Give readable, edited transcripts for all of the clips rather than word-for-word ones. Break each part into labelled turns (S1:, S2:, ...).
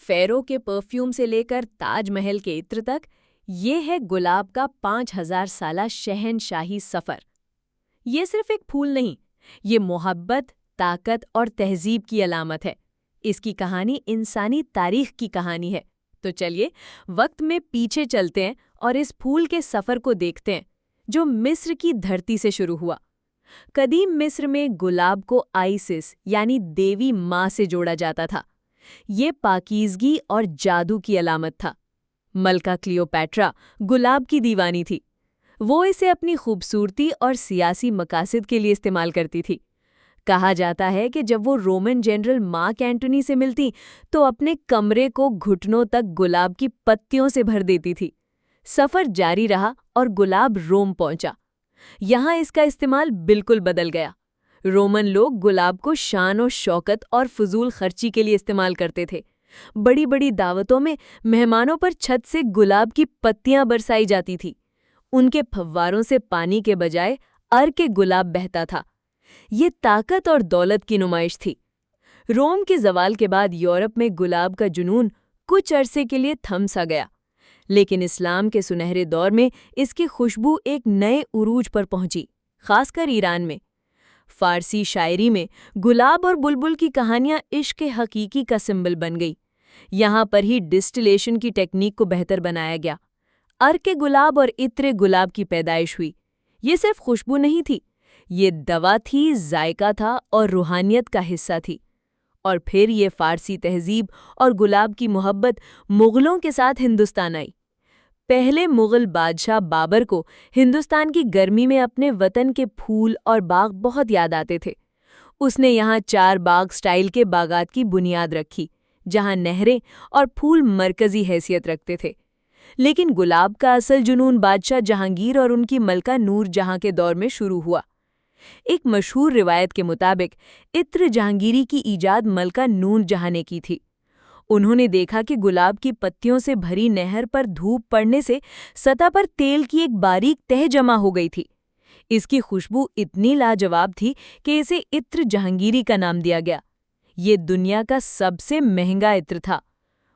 S1: फेरो के परफ्यूम से लेकर ताज महल के इत्र तक, ये है गुलाब का 5000 साला शहनशाही सफ़र। ये सिर्फ एक फूल नहीं, ये मोहब्बत, ताकत और तहजीब की अलामत है। इसकी कहानी इंसानी तारीख की कहानी है। तो चलिए वक्त में पीछे चलते हैं और इस फूल के सफ़र को देखते हैं, जो मिस्र की धरती से शुरू हुआ। कदीम मिस्र में गुलाब को आइसिस यानी देवी माँ से जोड़ा जाता था। ये पाकीज़गी और जादू की अलामत था। मलका क्लियोपैट्रा गुलाब की दीवानी थी। वो इसे अपनी खूबसूरती और सियासी मकासद के लिए इस्तेमाल करती थी। कहा जाता है कि जब वो रोमन जनरल मार्क एंटोनी से मिलती तो अपने कमरे को घुटनों तक गुलाब की पत्तियों से भर देती थी। सफ़र जारी रहा और गुलाब रोम पहुंचा। यहाँ इसका इस्तेमाल बिल्कुल बदल गया। रोमन लोग गुलाब को शान और शौकत और फजूल खर्ची के लिए इस्तेमाल करते थे। बड़ी बड़ी दावतों में मेहमानों पर छत से गुलाब की पत्तियां बरसाई जाती थी। उनके फव्वारों से पानी के बजाय अर्क गुलाब बहता था। ये ताकत और दौलत की नुमाइश थी। रोम के ज़वाल के बाद यूरोप में गुलाब का जुनून कुछ अरसे के लिए थम सा गया, लेकिन इस्लाम के सुनहरे दौर में इसकी खुशबू एक नए उरूज पर पहुंची, खासकर ईरान में। फारसी शायरी में गुलाब और बुलबुल की कहानियां इश्क हकीकी का सिंबल बन गई। यहाँ पर ही डिस्टिलेशन की टेक्निक को बेहतर बनाया गया। अर्क गुलाब और इत्र गुलाब की पैदाइश हुई। ये सिर्फ खुशबू नहीं थी, ये दवा थी, जायका था और रूहानियत का हिस्सा थी। और फिर ये फारसी तहजीब और गुलाब की मोहब्बत मुग़लों के साथ हिंदुस्तान आई। पहले मुग़ल बादशाह बाबर को हिंदुस्तान की गर्मी में अपने वतन के फूल और बाग बहुत याद आते थे। उसने यहाँ 4 बाग स्टाइल के बागात की बुनियाद रखी, जहाँ नहरें और फूल मरकज़ी हैसियत रखते थे। लेकिन गुलाब का असल जुनून बादशाह जहांगीर और उनकी मलका नूर जहाँ के दौर में शुरू हुआ। एक मशहूर रिवायत के मुताबिक इत्र जहांगीरी की ईजाद मलका नूर जहाँ ने की थी। उन्होंने देखा कि गुलाब की पत्तियों से भरी नहर पर धूप पड़ने से सतह पर तेल की एक बारीक तह जमा हो गई थी। इसकी खुशबू इतनी लाजवाब थी कि इसे इत्र जहांगीरी का नाम दिया गया। ये दुनिया का सबसे महंगा इत्र था।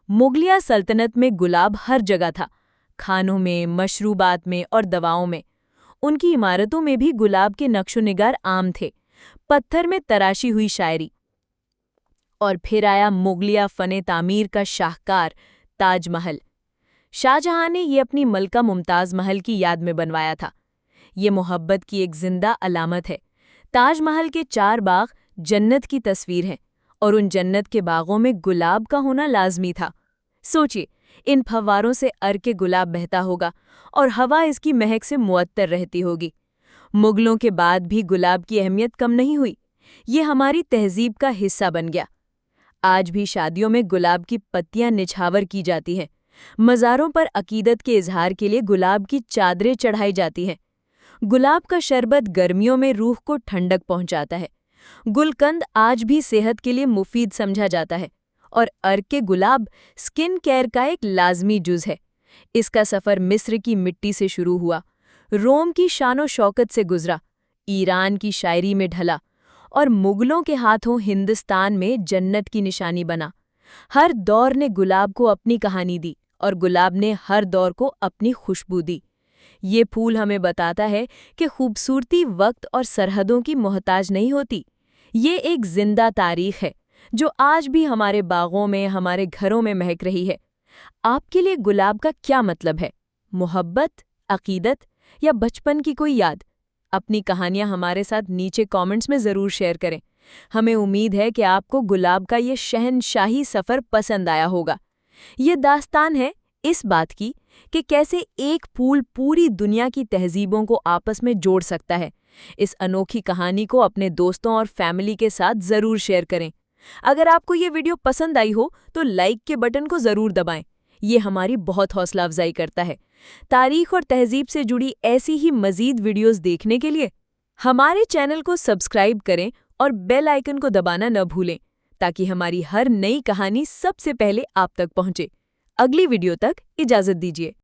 S1: मुगलिया सल्तनत में गुलाब हर जगह था, खानों में, मशरूबात में और दवाओं में। उनकी इमारतों में भी गुलाब के नक्शो-निगार आम थे, पत्थर में तराशी हुई शायरी। और फिर आया मुगलिया फ़ने तामीर का शाहकार ताजमहल। शाहजहां ने ये अपनी मलका मुमताज़ महल की याद में बनवाया था। ये मोहब्बत की एक जिंदा अलामत है। ताजमहल के 4 बाग जन्नत की तस्वीर हैं, और उन जन्नत के बागों में गुलाब का होना लाजमी था। सोचिए, इन फव्वारों से अर्क गुलाब बहता होगा और हवा इसकी महक से मुअत्तर रहती होगी। मुगलों के बाद भी गुलाब की अहमियत कम नहीं हुई। ये हमारी तहजीब का हिस्सा बन गया। आज भी शादियों में गुलाब की पत्तियां निछावर की जाती हैं। मज़ारों पर अकीदत के इजहार के लिए गुलाब की चादरें चढ़ाई जाती हैं। गुलाब का शरबत गर्मियों में रूह को ठंडक पहुंचाता है। गुलकंद आज भी सेहत के लिए मुफीद समझा जाता है। और अर्क गुलाब स्किन केयर का एक लाजमी जुज़ है। इसका सफ़र मिस्र की मिट्टी से शुरू हुआ, रोम की शानो शौकत से गुजरा, ईरान की शायरी में ढला और मुगलों के हाथों हिंदुस्तान में जन्नत की निशानी बना। हर दौर ने गुलाब को अपनी कहानी दी और गुलाब ने हर दौर को अपनी खुशबू दी। ये फूल हमें बताता है कि खूबसूरती वक्त और सरहदों की मोहताज नहीं होती। ये एक जिंदा तारीख है जो आज भी हमारे बागों में, हमारे घरों में महक रही है। आपके लिए गुलाब का क्या मतलब है? मोहब्बत, अकीदत या बचपन की कोई याद? अपनी कहानियां हमारे साथ नीचे कमेंट्स में ज़रूर शेयर करें। हमें उम्मीद है कि आपको गुलाब का ये शहनशाही सफ़र पसंद आया होगा। ये दास्तान है इस बात की कि कैसे एक फूल पूरी दुनिया की तहजीबों को आपस में जोड़ सकता है। इस अनोखी कहानी को अपने दोस्तों और फैमिली के साथ ज़रूर शेयर करें। अगर आपको ये वीडियो पसंद आई हो तो लाइक के बटन को ज़रूर दबाएं। ये हमारी बहुत हौसला अफजाई करता है। तारीख और तहजीब से जुड़ी ऐसी ही मज़ीद वीडियोस देखने के लिए हमारे चैनल को सब्सक्राइब करें और बेल आइकन को दबाना न भूलें, ताकि हमारी हर नई कहानी सबसे पहले आप तक पहुंचे। अगली वीडियो तक इजाज़त दीजिए।